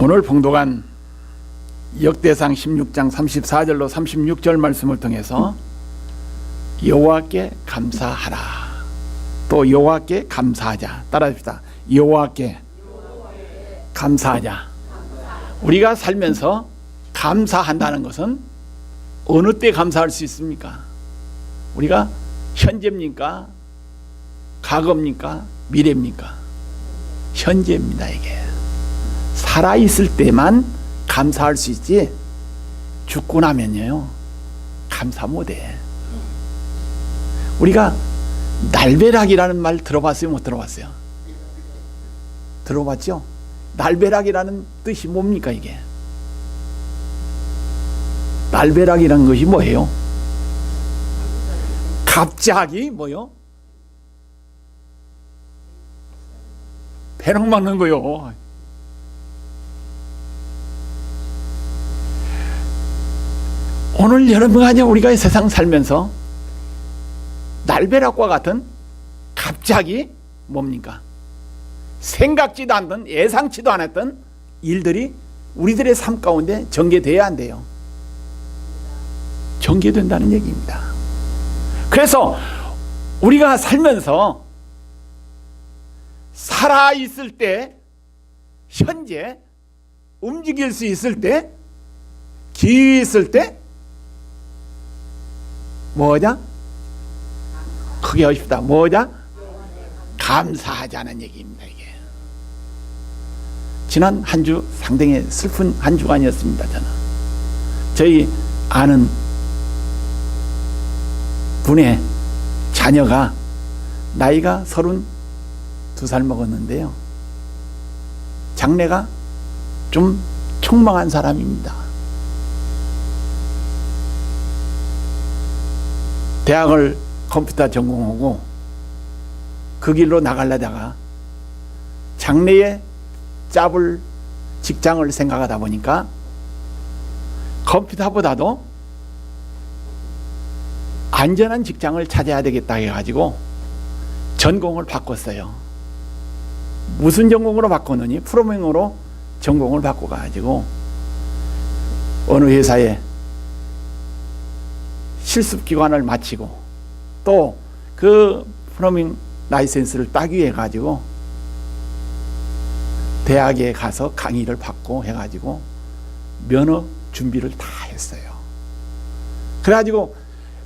오늘 봉독한 역대상 16장 34절로 36절 말씀을 통해서 여호와께 감사하라, 또 여호와께 감사하자. 따라합시다. 여호와께 감사하자. 우리가 살면서 감사한다는 것은 어느 때 감사할 수 있습니까? 우리가 현재입니까? 과거입니까? 미래입니까? 현재입니다. 이게 살아있을 때만 감사할 수 있지, 죽고 나면요 감사 못해. 우리가 날벼락이라는 말 들어봤어요? 못 들어봤어요? 들어봤죠? 날벼락이라는 뜻이 뭡니까? 이게 날벼락이라는 것이 뭐예요? 갑자기 뭐요? 배럭 맞는 거요. 오늘 여러분과 우리가 세상 살면서 날벼락과 같은 갑자기 뭡니까? 생각지도 않던, 예상치도 않았던 일들이 우리들의 삶 가운데 전개돼야 한대요. 전개된다는 얘기입니다. 그래서 우리가 살면서 살아있을 때, 현재 움직일 수 있을 때, 기회 있을 때 뭐냐? 크게 하십시다. 뭐냐? 감사하자는 얘기입니다. 이게 지난 한 주 상당히 슬픈 한 주간이었습니다. 저는 저희 아는 분의 자녀가 나이가 32살 먹었는데요, 장래가 좀 촉망한 사람입니다. 대학을 컴퓨터 전공하고 그 길로 나가려다가 장래에 잡을 직장을 생각하다 보니까 컴퓨터보다도 안전한 직장을 찾아야 되겠다 해가지고 전공을 바꿨어요. 무슨 전공으로 바꿨느니 프로그래밍으로 전공을 바꿔가지고 어느 회사에 실습기간을 마치고 또 그 프로그래밍 라이센스를 따기 위해 가지고 대학에 가서 강의를 받고 해가지고 면허 준비를 다 했어요. 그래가지고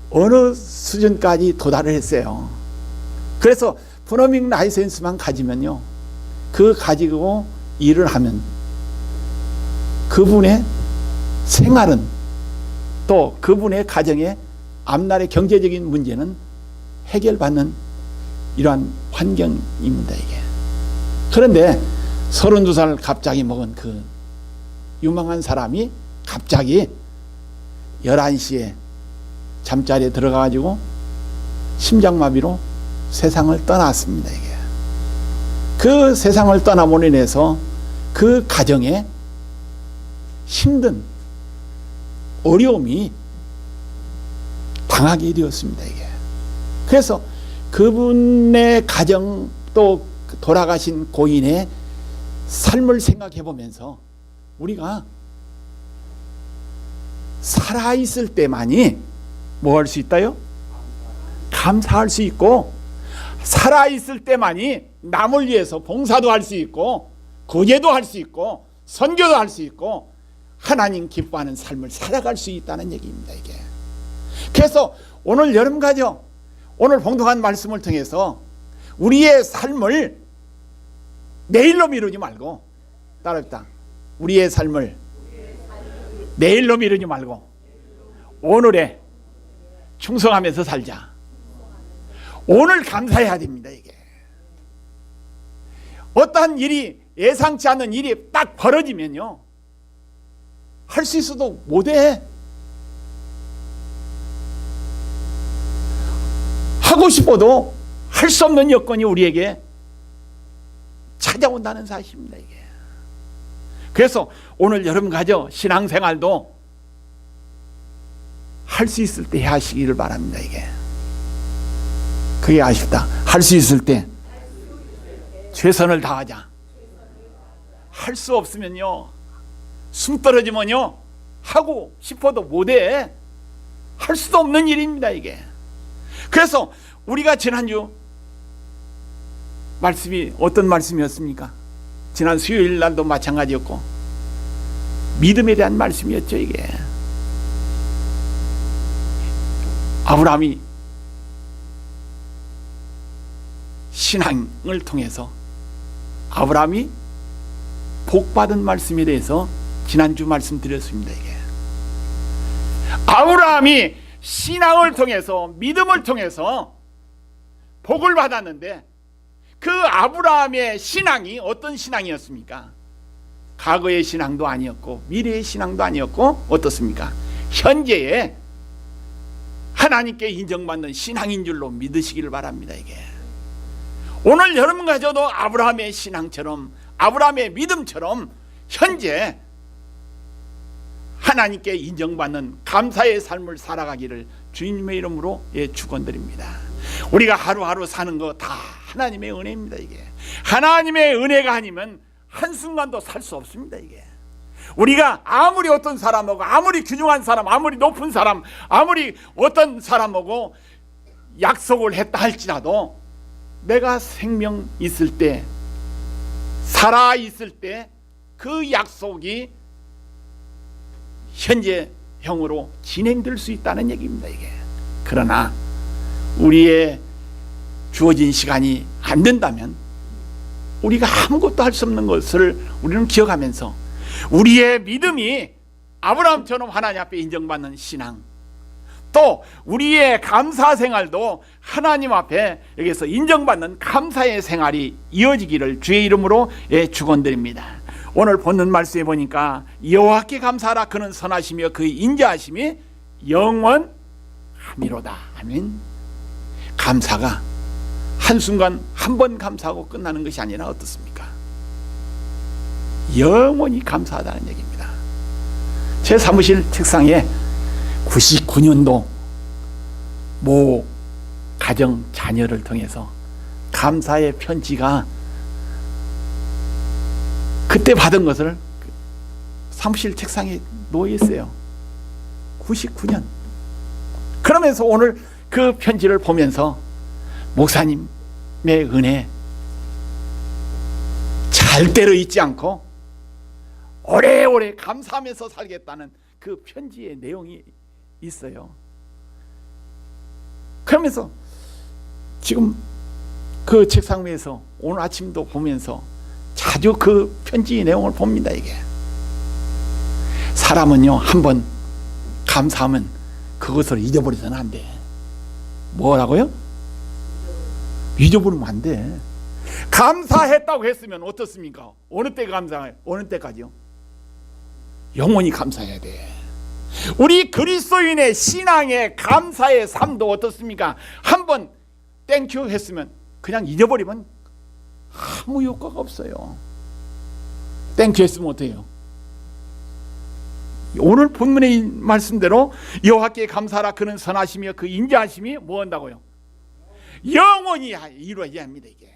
어느 수준까지 도달을 했어요. 그래서 프로그래밍 라이센스만 가지면요, 그 가지고 일을 하면 그분의 생활은, 또 그분의 가정의 앞날의 경제적인 문제는 해결받는 이러한 환경입니다. 이게. 그런데 32살 갑자기 먹은 그 유망한 사람이 갑자기 11시에 잠자리에 들어가가지고 심장마비로 세상을 떠났습니다. 이게. 그 세상을 떠남으로 인해서 그 가정에 힘든 어려움이 당하게 되었습니다. 이게. 그래서 그분의 가정, 또 돌아가신 고인의 삶을 생각해 보면서 우리가 살아있을 때만이 뭐 할 수 있다요? 감사할 수 있고, 살아있을 때만이 남을 위해서 봉사도 할 수 있고, 구제도 할 수 있고, 선교도 할 수 있고, 하나님 기뻐하는 삶을 살아갈 수 있다는 얘기입니다. 이게. 그래서 오늘 여러분 가정, 오늘 봉독한 말씀을 통해서 우리의 삶을 내일로 미루지 말고, 따라합시다. 우리의 삶을 내일로 미루지 말고 오늘에 충성하면서 살자. 오늘 감사해야 됩니다. 이게 어떠한 일이, 예상치 않은 일이 딱 벌어지면요, 할 수 있어도 못해. 하고 싶어도 할 수 없는 여건이 우리에게 찾아온다는 사실입니다. 이게. 그래서 오늘 여러분 가져 신앙생활도 할 수 있을 때 하시기를 바랍니다. 이게. 그게 아쉽다. 할 수 있을 때 최선을 다하자. 할 수 없으면요, 숨 떨어지면요 하고 싶어도 못해. 할 수도 없는 일입니다 이게. 그래서 우리가 지난주 말씀이 어떤 말씀이었습니까? 지난 수요일 날도 마찬가지였고 믿음에 대한 말씀이었죠 이게. 아브라함이 신앙을 통해서 아브라함이 복받은 말씀에 대해서 지난주 말씀드렸습니다 이게. 아브라함이 신앙을 통해서 믿음을 통해서 복을 받았는데 그 아브라함의 신앙이 어떤 신앙이었습니까? 과거의 신앙도 아니었고 미래의 신앙도 아니었고 어떻습니까? 현재의 하나님께 인정받는 신앙인 줄로 믿으시기를 바랍니다 이게. 오늘 여러분가져도 아브라함의 신앙처럼 아브라함의 믿음처럼 현재 하나님께 인정받는 감사의 삶을 살아가기를 주님의 이름으로 축원드립니다. 우리가 하루하루 사는 거 다 하나님의 은혜입니다 이게. 하나님의 은혜가 아니면 한순간도 살 수 없습니다 이게. 우리가 아무리 어떤 사람하고 아무리 귀중한 사람 아무리 높은 사람 아무리 어떤 사람하고 약속을 했다 할지라도 내가 생명 있을 때 살아 있을 때 그 약속이 현재형으로 진행될 수 있다는 얘기입니다 이게. 그러나 우리의 주어진 시간이 안 된다면 우리가 아무것도 할 수 없는 것을 우리는 기억하면서 우리의 믿음이 아브라함처럼 하나님 앞에 인정받는 신앙, 또 우리의 감사 생활도 하나님 앞에 여기서 인정받는 감사의 생활이 이어지기를 주의 이름으로 축원드립니다. 오늘 본문 말씀에 보니까 여호와께 감사하라 그는 선하시며 그의 인자하심이 영원하미로다. 아멘. 감사가 한순간 한 번 감사하고 끝나는 것이 아니라 어떻습니까? 영원히 감사하다는 얘기입니다. 제 사무실 책상에 99년도 모 가정 자녀를 통해서 감사의 편지가 그때 받은 것을 사무실 책상에 놓여 있어요. 99년. 그러면서 오늘 그 편지를 보면서 목사님의 은혜 절대로 잊지 않고 오래오래 감사하면서 살겠다는 그 편지의 내용이 있어요. 그러면서 지금 그 책상 위에서 오늘 아침도 보면서 자주 그 편지의 내용을 봅니다. 이게 사람은요 한번 감사하면 그것을 잊어버리서는 안 돼. 뭐라고요? 잊어버리면 안 돼. 감사했다고 했으면 어떻습니까? 어느 때 감사해요? 어느 때까지요? 영원히 감사해야 돼. 우리 그리스도인의 신앙의 감사의 삶도 어떻습니까? 한번 땡큐 했으면 그냥 잊어버리면 아무 효과가 없어요. 땡큐 했으면 어때요? 오늘 본문의 말씀대로 여호와께 감사하라 그는 선하시며 그 인자하심이 뭐 한다고요? 영원히 이루어져야 합니다. 이게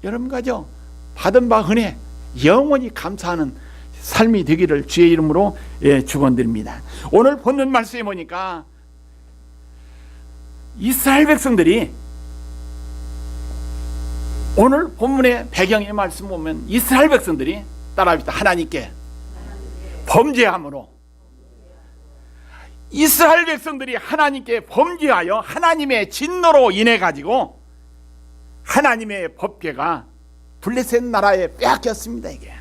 여러분 가죠 받은 바 은혜 영원히 감사하는 삶이 되기를 주의 이름으로 축원드립니다. 오늘 본문 말씀에 보니까 이스라엘 백성들이 오늘 본문의 배경의 말씀 보면 이스라엘 백성들이 따라합시다. 하나님께 범죄함으로 이스라엘 백성들이 하나님께 범죄하여 하나님의 진노로 인해 가지고 하나님의 법궤가 블레셋 나라에 빼앗겼습니다. 이게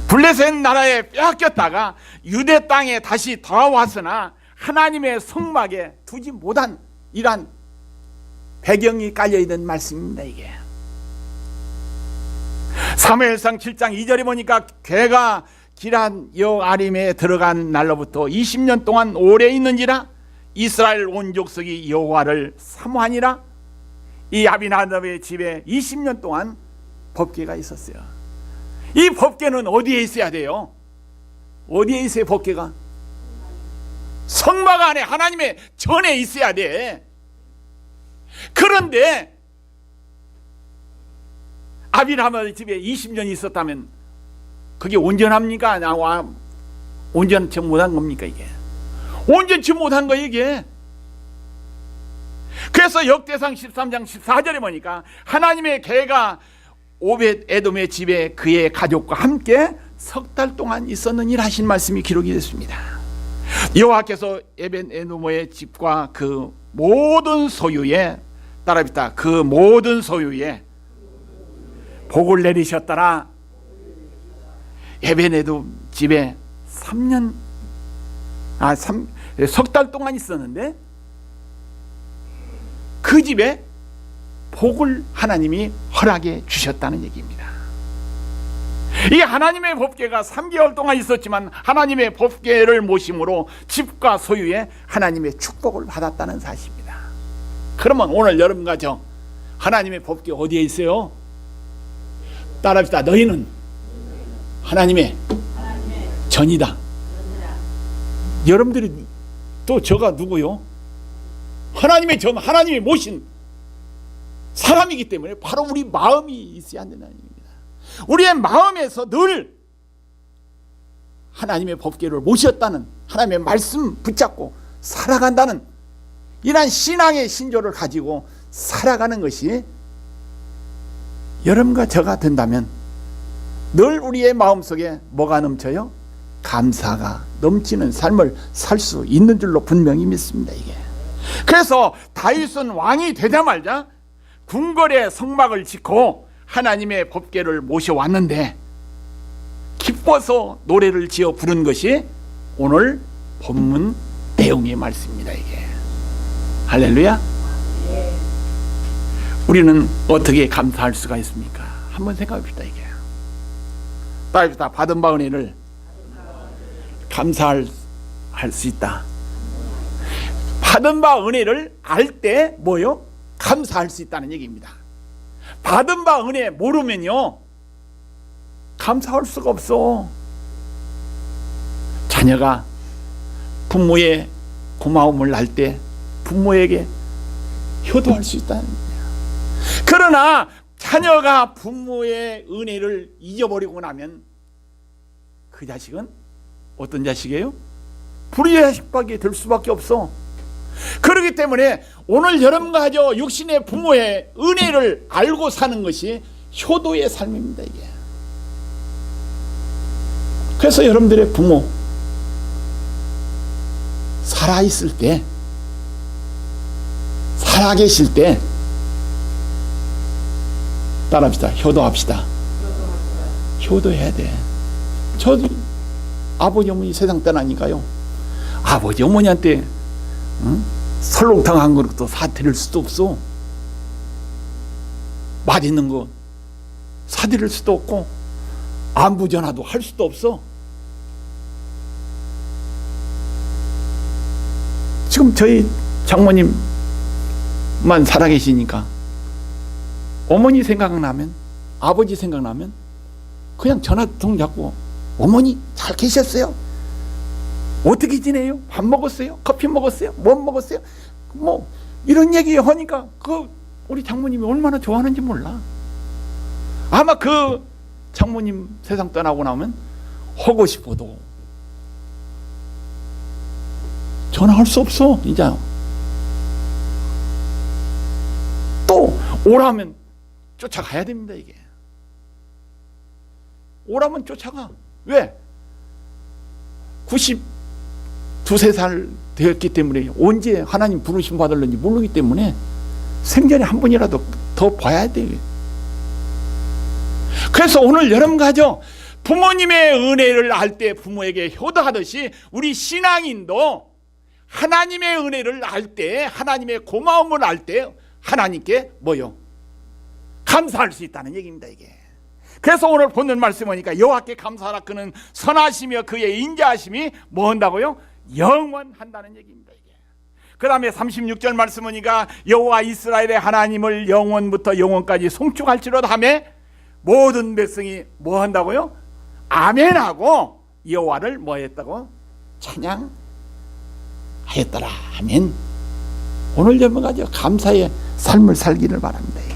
블레셋 나라에 빼앗겼다가 유대 땅에 다시 돌아왔으나 하나님의 성막에 두지 못한 이러한 배경이 깔려있는 말씀입니다. 이게 사무엘상 7장 2절에 보니까 괴가 기란 여아림에 들어간 날로부터 20년 동안 오래 있는지라 이스라엘 온 족속이 여호와를 사모하니라. 이 아비나답의 집에 20년 동안 법궤가 있었어요. 이 법궤는 어디에 있어야 돼요? 어디에 있어요? 법궤가 성막 안에 하나님의 전에 있어야 돼. 그런데 아비라함의 집에 20년 있었다면 그게 온전합니까? 온전치 못한 겁니까? 이게 온전치 못한 거 이게. 그래서 역대상 13장 14절에 보니까 하나님의 개가 오벳 에돔의 집에 그의 가족과 함께 석 달 동안 있었느니라 하신 말씀이 기록이 됐습니다. 여호와께서 오벳 에돔의 집과 그 모든 소유에 따라붙다 그 모든 소유에 복을 내리셨더라. 오벳 에돔 집에 3년 석 달 동안 있었는데 그 집에 복을 하나님이 허락해 주셨다는 얘기입니다. 이 하나님의 법궤가 3개월 동안 있었지만 하나님의 법궤를 모심으로 집과 소유에 하나님의 축복을 받았다는 사실입니다. 그러면 오늘 여러분 가정 하나님의 법궤 어디에 있어요? 따라합시다. 너희는 하나님의 전이다. 여러분들이 또 저가 누구요? 하나님의 전, 하나님이 모신 사람이기 때문에 바로 우리 마음이 있어야 한다는 얘기입니다. 우리의 마음에서 늘 하나님의 법궤를 모셨다는 하나님의 말씀 붙잡고 살아간다는 이러한 신앙의 신조를 가지고 살아가는 것이 여러분과 저가 된다면 늘 우리의 마음속에 뭐가 넘쳐요? 감사가 넘치는 삶을 살 수 있는 줄로 분명히 믿습니다. 이게. 그래서 다윗은 왕이 되자마자 궁궐에 성막을 짓고 하나님의 법궤를 모셔왔는데 기뻐서 노래를 지어 부른 것이 오늘 본문 내용의 말씀입니다. 이게. 할렐루야. 우리는 어떻게 감사할 수가 있습니까? 한번 생각해 봅시다. 이게. 따라합시다. 받은 바 은혜를 감사할 수 있다. 받은 바 은혜를 알 때 뭐요? 감사할 수 있다는 얘기입니다. 받은 바 은혜 모르면요 감사할 수가 없어. 자녀가 부모의 고마움을 알 때 부모에게 효도할 수 있다는 얘기야. 그러나 자녀가 부모의 은혜를 잊어버리고 나면 그 자식은 어떤 자식이에요? 불의의 자식밖에 될 수밖에 없어. 그렇기 때문에 오늘 여러분과 하죠 육신의 부모의 은혜를 알고 사는 것이 효도의 삶입니다. 이게. 그래서 여러분들의 부모 살아있을 때 살아계실 때 따라합시다. 효도합시다. 효도해야 돼. 저도 아버지 어머니 세상 떠나니까요 아버지 어머니한테 설렁탕 한 그릇도 사드릴 수도 없어. 맛있는 거 사드릴 수도 없고 안부 전화도 할 수도 없어. 지금 저희 장모님만 살아계시니까 어머니 생각나면 아버지 생각나면 그냥 전화통 잡고 어머니 잘 계셨어요? 어떻게 지내요? 밥 먹었어요? 커피 먹었어요? 뭐 먹었어요? 뭐 이런 얘기 하니까 그 우리 장모님이 얼마나 좋아하는지 몰라. 아마 그 장모님 세상 떠나고 나면 하고 싶어도 전화할 수 없어. 이제 또 오라면 쫓아가야 됩니다. 이게 오라면 쫓아가. 왜? 92, 3살 되었기 때문에 언제 하나님 부르심 받을는지 모르기 때문에 생전에 한 번이라도 더 봐야 돼. 그래서 오늘 여러분과 하죠 부모님의 은혜를 알 때 부모에게 효도하듯이 우리 신앙인도 하나님의 은혜를 알 때 하나님의 고마움을 알 때 하나님께 뭐요? 감사할 수 있다는 얘기입니다. 이게. 그래서 오늘 본문 말씀 보니까 여호와께 감사하라 그는 선하시며 그의 인자하심이 뭐 한다고요? 영원한다는 얘기입니다. 이게. 그 다음에 36절 말씀 보니까 여호와 이스라엘의 하나님을 영원부터 영원까지 송축할지로다 하며 모든 백성이 뭐 한다고요? 아멘하고 여호와를 뭐 했다고? 찬양하였더라. 아멘. 오늘 여러분 가지고 감사의 삶을 살기를 바랍니다. 이게.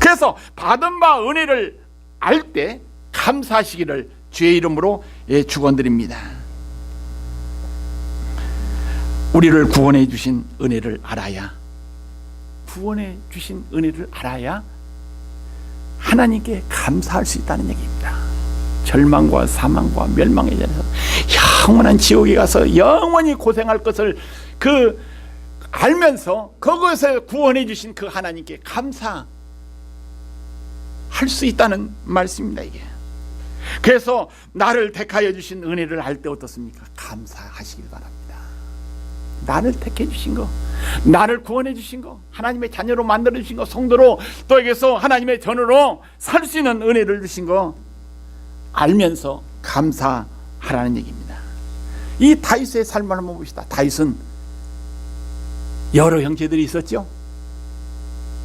그래서 받은 바 은혜를 알 때 감사하시기를 주의 이름으로 축원드립니다. 우리를 구원해 주신 은혜를 알아야, 구원해 주신 은혜를 알아야 하나님께 감사할 수 있다는 얘기입니다. 절망과 사망과 멸망의 자리에서 영원한 지옥에 가서 영원히 고생할 것을 알면서 그것에 구원해 주신 그 하나님께 감사할 수 있다는 말씀입니다. 이게 그래서 나를 택하여 주신 은혜를 알 때 어떻습니까? 감사하시길 바랍니다. 나를 택해 주신 거, 나를 구원해 주신 거, 하나님의 자녀로 만들어 주신 거, 성도로 또 여기서 하나님의 전으로 살 수 있는 은혜를 주신 거 알면서 감사하라는 얘기입니다. 이 다윗의 삶을 한번 봅시다. 다윗은 여러 형제들이 있었죠.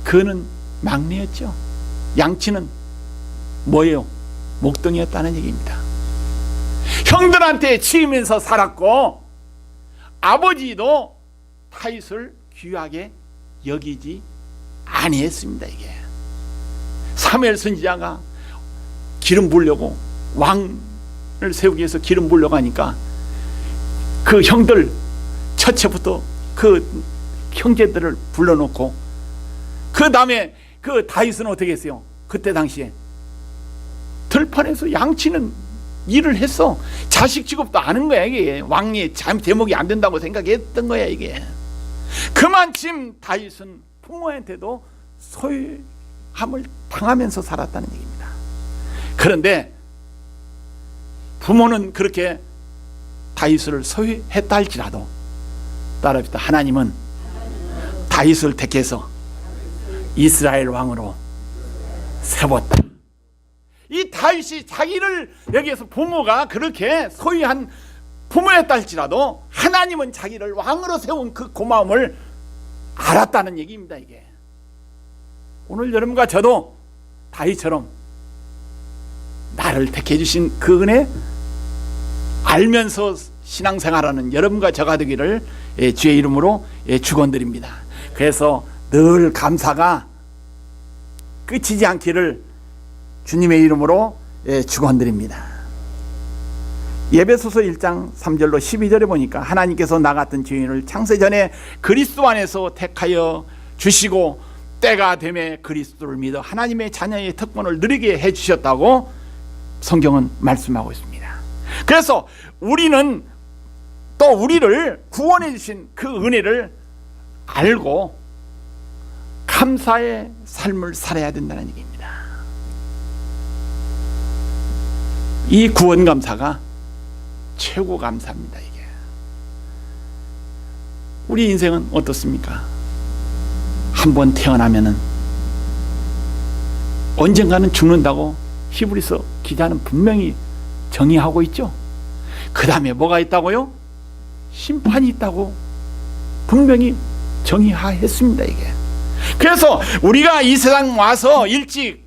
그는 막내였죠. 양치는 뭐예요? 목동이었다는 얘기입니다. 형들한테 치이면서 살았고 아버지도 다윗을 귀하게 여기지 아니했습니다. 이게 사무엘 선지자가 기름 부으려고, 왕을 세우기 위해서 기름 부으려고 하니까 그 형들 첫째부터 그 형제들을 불러놓고 그 다음에 그 다윗은 어떻게 했어요? 그때 당시에 들판에서 양치는 일을 했어. 자식 취급도 안 한 거야. 이게 왕의 제목이 안 된다고 생각했던 거야. 이게 그만큼 다윗은 부모한테도 소유함을 당하면서 살았다는 얘기입니다. 그런데 부모는 그렇게 다윗을 소유했다 할지라도 따라합시다. 하나님은 다윗을 택해서 이스라엘 왕으로 세웠다. 이 다윗이 자기를 여기에서 부모가 그렇게 소유한 부모였다 할지라도 하나님은 자기를 왕으로 세운 그 고마움을 알았다는 얘기입니다. 이게 오늘 여러분과 저도 다윗처럼 나를 택해 주신 그 은혜 알면서 신앙생활하는 여러분과 저가 되기를 주의 이름으로 축원드립니다. 그래서 늘 감사가 끝이지 않기를 주님의 이름으로 축원드립니다. 예배소서 1장 3절로 12절에 보니까 하나님께서 나 같은 죄인을 창세전에 그리스도 안에서 택하여 주시고 때가 되매 그리스도를 믿어 하나님의 자녀의 특권을 누리게 해주셨다고 성경은 말씀하고 있습니다. 그래서 우리는 또 우리를 구원해 주신 그 은혜를 알고 감사의 삶을 살아야 된다는 얘기입니다. 이 구원 감사가 최고 감사입니다. 이게 우리 인생은 어떻습니까? 한번 태어나면은 언젠가는 죽는다고 히브리서 기자는 분명히 정의하고 있죠. 그 다음에 뭐가 있다고요? 심판이 있다고 분명히 정의했습니다. 이게 그래서 우리가 이 세상 와서 일찍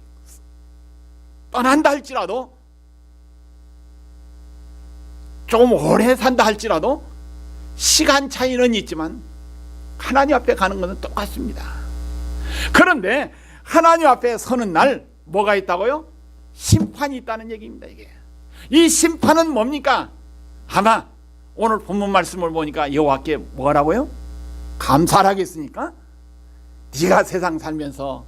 떠난다 할지라도 좀 오래 산다 할지라도 시간 차이는 있지만 하나님 앞에 가는 것은 똑같습니다. 그런데 하나님 앞에 서는 날 뭐가 있다고요? 심판이 있다는 얘기입니다. 이게 이 심판은 뭡니까? 아마 오늘 본문 말씀을 보니까 여호와께 뭐라고요? 감사하겠습니까? 네가 세상 살면서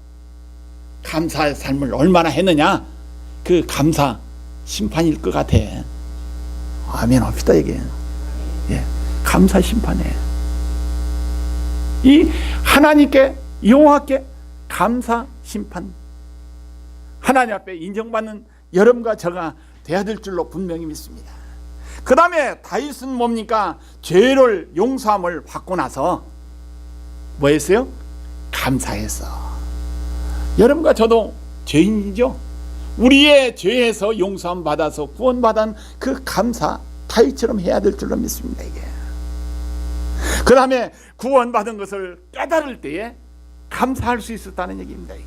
감사의 삶을 얼마나 했느냐? 그 감사 심판일 것 같아. 아멘 합시다. 이게 감사 심판에 이 하나님께 여호와께 감사 심판, 하나님 앞에 인정받는 여러분과 저가 되어야 될 줄로 분명히 믿습니다. 그 다음에 다윗은 뭡니까? 죄를 용서함을 받고 나서 뭐 했어요? 감사했어. 여러분과 저도 죄인이죠. 우리의 죄에서 용서함 받아서 구원받은 그 감사 다윗처럼 해야 될 줄로 믿습니다. 이게 그 다음에 구원받은 것을 깨달을 때에 감사할 수 있었다는 얘기입니다. 이게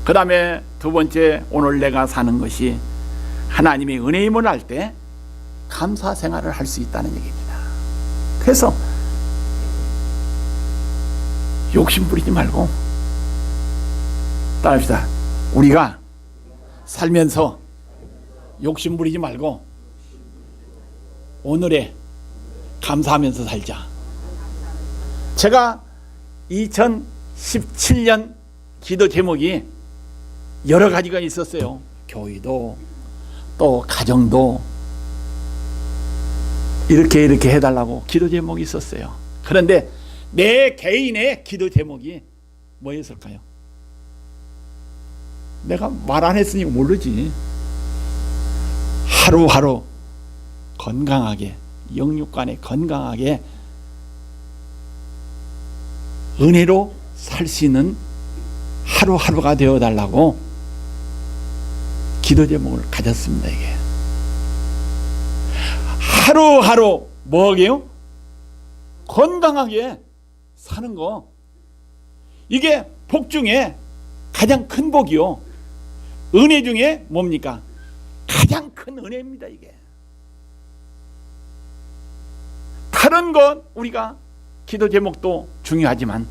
그 다음에 두 번째, 오늘 내가 사는 것이 하나님의 은혜임을 알 때 감사 생활을 할 수 있다는 얘기입니다. 그래서 욕심 부리지 말고 따라합시다. 우리가 살면서 욕심 부리지 말고 오늘에 감사하면서 살자. 제가 2017년 기도 제목이 여러 가지가 있었어요. 교회도 또 가정도 이렇게 해달라고 기도 제목이 있었어요. 그런데 내 개인의 기도 제목이 뭐였을까요? 내가 말 안 했으니까 모르지. 하루하루 건강하게, 영육간에 건강하게 은혜로 살 수 있는 하루하루가 되어달라고 기도 제목을 가졌습니다. 이게 하루하루 뭐게요? 건강하게 사는 거, 이게 복 중에 가장 큰 복이요. 은혜 중에 뭡니까? 가장 큰 은혜입니다. 이게 다른 것 우리가 기도 제목도 중요하지만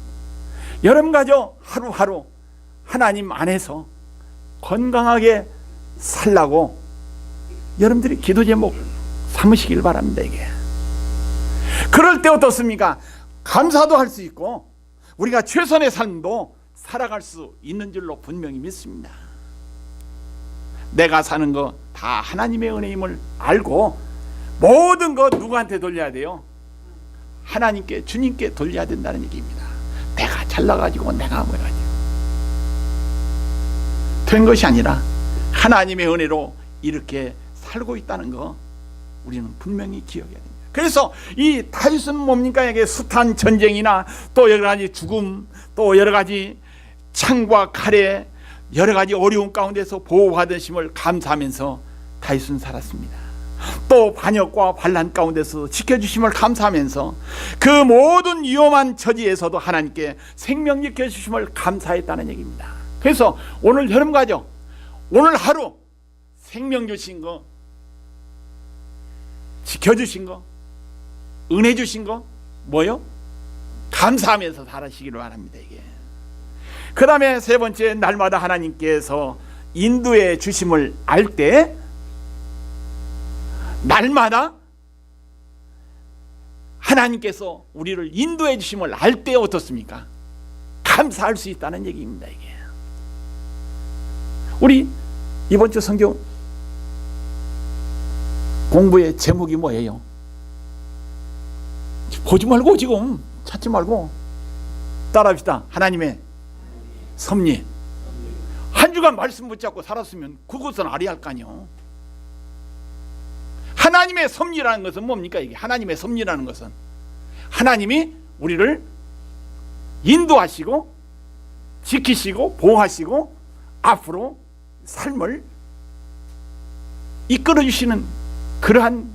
여러분 가져 하루하루 하나님 안에서 건강하게 살라고 여러분들이 기도 제목 삼으시길 바랍니다. 이게 그럴 때 어떻습니까? 감사도 할 수 있고 우리가 최선의 삶도 살아갈 수 있는 줄로 분명히 믿습니다. 내가 사는 거 다 하나님의 은혜임을 알고 모든 거 누구한테 돌려야 돼요? 하나님께, 주님께 돌려야 된다는 얘기입니다. 내가 잘나가지고 내가 뭐 해가지고 된 것이 아니라 하나님의 은혜로 이렇게 살고 있다는 거 우리는 분명히 기억해야 됩니다. 그래서 이 다윗은 뭡니까? 이게 숱한 전쟁이나 또 여러 가지 죽음, 또 여러 가지 창과 칼에 여러 가지 어려운 가운데서 보호받으심을 감사하면서 다윗은 살았습니다. 또 반역과 반란 가운데서 지켜주심을 감사하면서 그 모든 위험한 처지에서도 하나님께 생명 지켜주심을 감사했다는 얘기입니다. 그래서 오늘 여러분 가죠, 오늘 하루 생명 주신 거, 지켜주신 거, 은혜 주신 거 뭐요? 감사하면서 살아시기를 바랍니다. 이게 그 다음에 세 번째, 날마다 하나님께서 인도해 주심을 알 때, 날마다 하나님께서 우리를 인도해 주심을 알 때 어떻습니까? 감사할 수 있다는 얘기입니다. 이게 우리 이번 주 성경 공부의 제목이 뭐예요? 보지 말고 지금 찾지 말고 따라합시다. 하나님의 섭리. 한 주간 말씀 붙잡고 살았으면 그것은 알아야 할 거 아니요. 하나님의 섭리라는 것은 뭡니까? 이게 하나님의 섭리라는 것은 하나님이 우리를 인도하시고 지키시고 보호하시고 앞으로 삶을 이끌어 주시는 그러한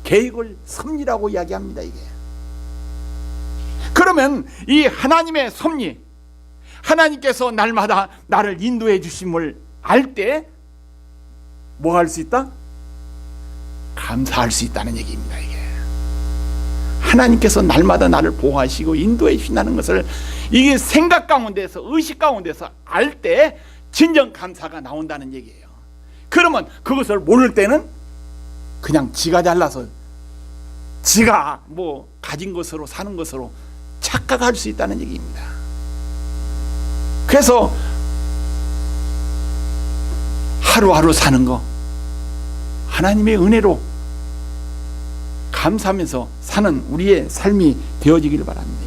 계획을 섭리라고 이야기합니다. 이게 그러면 이 하나님의 섭리, 하나님께서 날마다 나를 인도해 주심을 알 때 뭐 할 수 있다? 감사할 수 있다는 얘기입니다. 이게 하나님께서 날마다 나를 보호하시고 인도해 주신다는 것을 이게 생각 가운데서, 의식 가운데서 알 때 진정 감사가 나온다는 얘기예요. 그러면 그것을 모를 때는 그냥 지가 잘나서 지가 뭐 가진 것으로 사는 것으로 착각할 수 있다는 얘기입니다. 그래서 하루하루 사는 거 하나님의 은혜로 감사하면서 사는 우리의 삶이 되어지기를 바랍니다.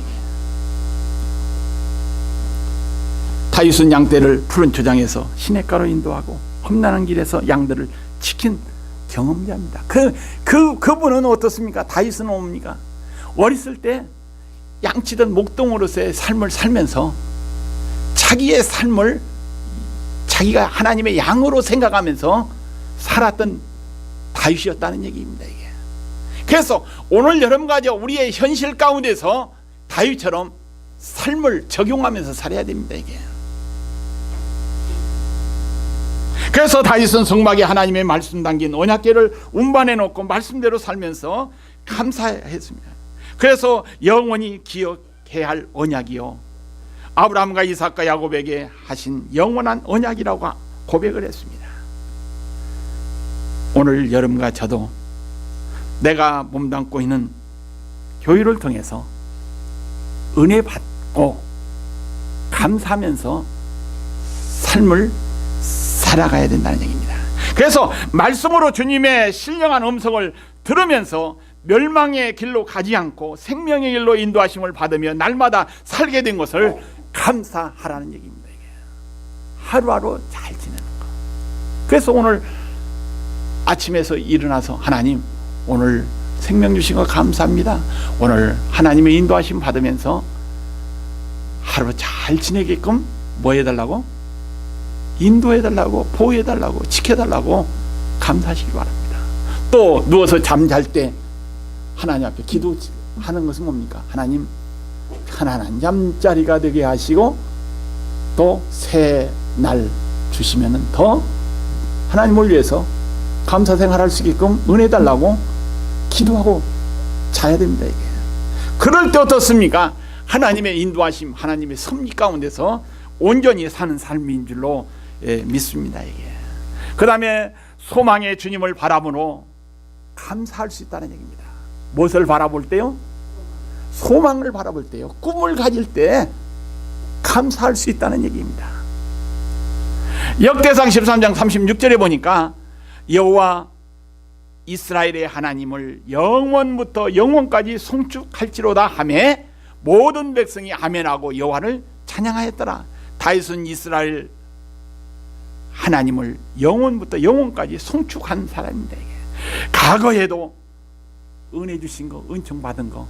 다윗은 양떼를 푸른 초장에서 시냇가로 인도하고 험난한 길에서 양들을 지킨 경험자입니다. 그분은 어떻습니까? 다윗은 뭡니까? 어렸을 때 양치던 목동으로서의 삶을 살면서 자기의 삶을 자기가 하나님의 양으로 생각하면서 살았던 다윗이었다는 얘기입니다. 이게 그래서 오늘 여러분과 우리의 현실 가운데서 다윗처럼 삶을 적용하면서 살아야 됩니다. 이게 그래서 다윗은 성막에 하나님의 말씀 담긴 언약궤를 운반해 놓고 말씀대로 살면서 감사했습니다. 그래서 영원히 기억해야 할 언약이요, 아브라함과 이삭과 야곱에게 하신 영원한 언약이라고 고백을 했습니다. 오늘 여러분과 저도 내가 몸담고 있는 교회를 통해서 은혜 받고 감사하면서 삶을 살아가야 된다는 얘기입니다. 그래서 말씀으로 주님의 신령한 음성을 들으면서 멸망의 길로 가지 않고 생명의 길로 인도하심을 받으며 날마다 살게 된 것을 감사하라는 얘기입니다. 이게 하루하루 잘 지내는 거. 그래서 오늘 아침에서 일어나서 하나님 오늘 생명 주신 거 감사합니다. 오늘 하나님의 인도하심 받으면서 하루 잘 지내게끔 뭐 해달라고? 인도해달라고, 보호해달라고, 지켜달라고 감사하시기 바랍니다. 또 누워서 잠잘 때 하나님 앞에 기도하는 것은 뭡니까? 하나님 편안한 잠자리가 되게 하시고 또 새 날 주시면은 더 하나님을 위해서 감사 생활할 수 있게끔 은혜 달라고 기도하고 자야 됩니다. 이게 그럴 때 어떻습니까? 하나님의 인도하심, 하나님의 섭리 가운데서 온전히 사는 삶인 줄로 믿습니다. 이게 그 다음에 소망의 주님을 바라보고 감사할 수 있다는 얘기입니다. 무엇을 바라볼 때요? 소망을 바라볼 때요. 꿈을 가질 때 감사할 수 있다는 얘기입니다. 역대상 13장 36절에 보니까 여호와 이스라엘의 하나님을 영원부터 영원까지 송축할지로다 하며 모든 백성이 아멘하고 여호와를 찬양하였더라. 다윗은 이스라엘 하나님을 영원부터 영원까지 송축한 사람입니다. 이게 과거에도 은혜 주신 거, 은총 받은 거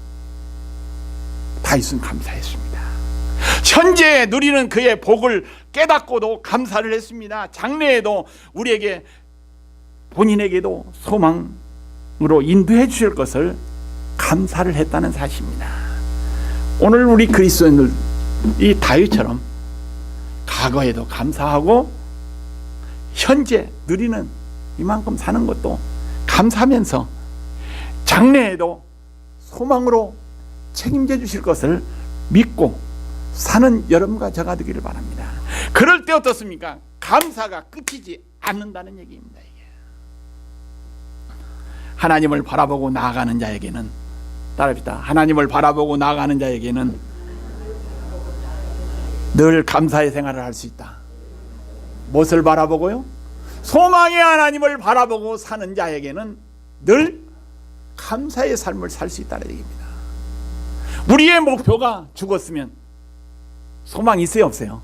다윗은 감사했습니다. 현재 누리는 그의 복을 깨닫고도 감사를 했습니다. 장래에도 우리에게 본인에게도 소망으로 인도해 주실 것을 감사를 했다는 사실입니다. 오늘 우리 그리스도인들 이 다윗처럼 과거에도 감사하고 현재 누리는 이만큼 사는 것도 감사하면서 장래에도 소망으로 책임져 주실 것을 믿고 사는 여러분과 저가 되기를 바랍니다. 그럴 때 어떻습니까? 감사가 끝이지 않는다는 얘기입니다. 이게. 하나님을 바라보고 나아가는 자에게는 따라합시다. 하나님을 바라보고 나아가는 자에게는 늘 감사의 생활을 할 수 있다. 무엇을 바라보고요? 소망의 하나님을 바라보고 사는 자에게는 늘 감사의 삶을 살 수 있다는 얘기입니다. 우리의 목표가 죽었으면 소망이 있어요, 없어요?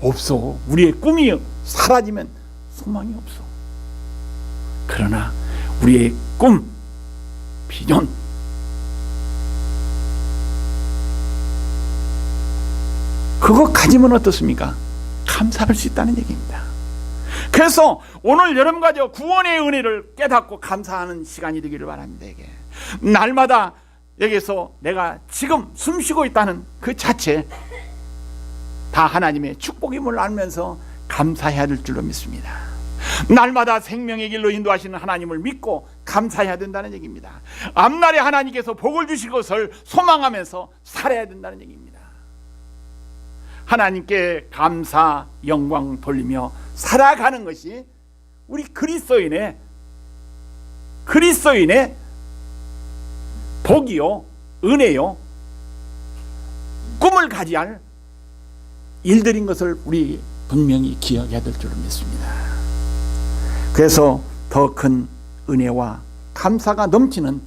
없어. 우리의 꿈이 사라지면 소망이 없어. 그러나 우리의 꿈, 비전, 그거 가지면 어떻습니까? 감사할 수 있다는 얘기입니다. 그래서 오늘 여러분과 저 구원의 은혜를 깨닫고 감사하는 시간이 되기를 바랍니다. 이게 날마다 여기서 내가 지금 숨쉬고 있다는 그 자체 다 하나님의 축복임을 알면서 감사해야 될 줄로 믿습니다. 날마다 생명의 길로 인도하시는 하나님을 믿고 감사해야 된다는 얘기입니다. 앞날에 하나님께서 복을 주실 것을 소망하면서 살아야 된다는 얘기입니다. 하나님께 감사, 영광 돌리며 살아가는 것이 우리 그리스도인의 복이요, 은혜요, 꿈을 가져야 할 일들인 것을 우리 분명히 기억해야 될 줄로 믿습니다. 그래서 더 큰 은혜와 감사가 넘치는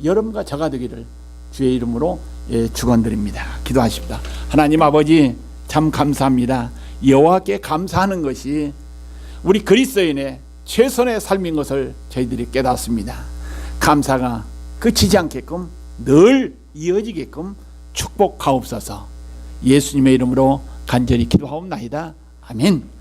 여러분과 저가 되기를 주의 이름으로 축원드립니다. 기도하십니다. 하나님 아버지, 참 감사합니다. 여호와께 감사하는 것이 우리 그리스도인의 최선의 삶인 것을 저희들이 깨닫습니다. 감사가 그치지 않게끔 늘 이어지게끔 축복하옵소서. 예수님의 이름으로 간절히 기도하옵나이다. 아멘.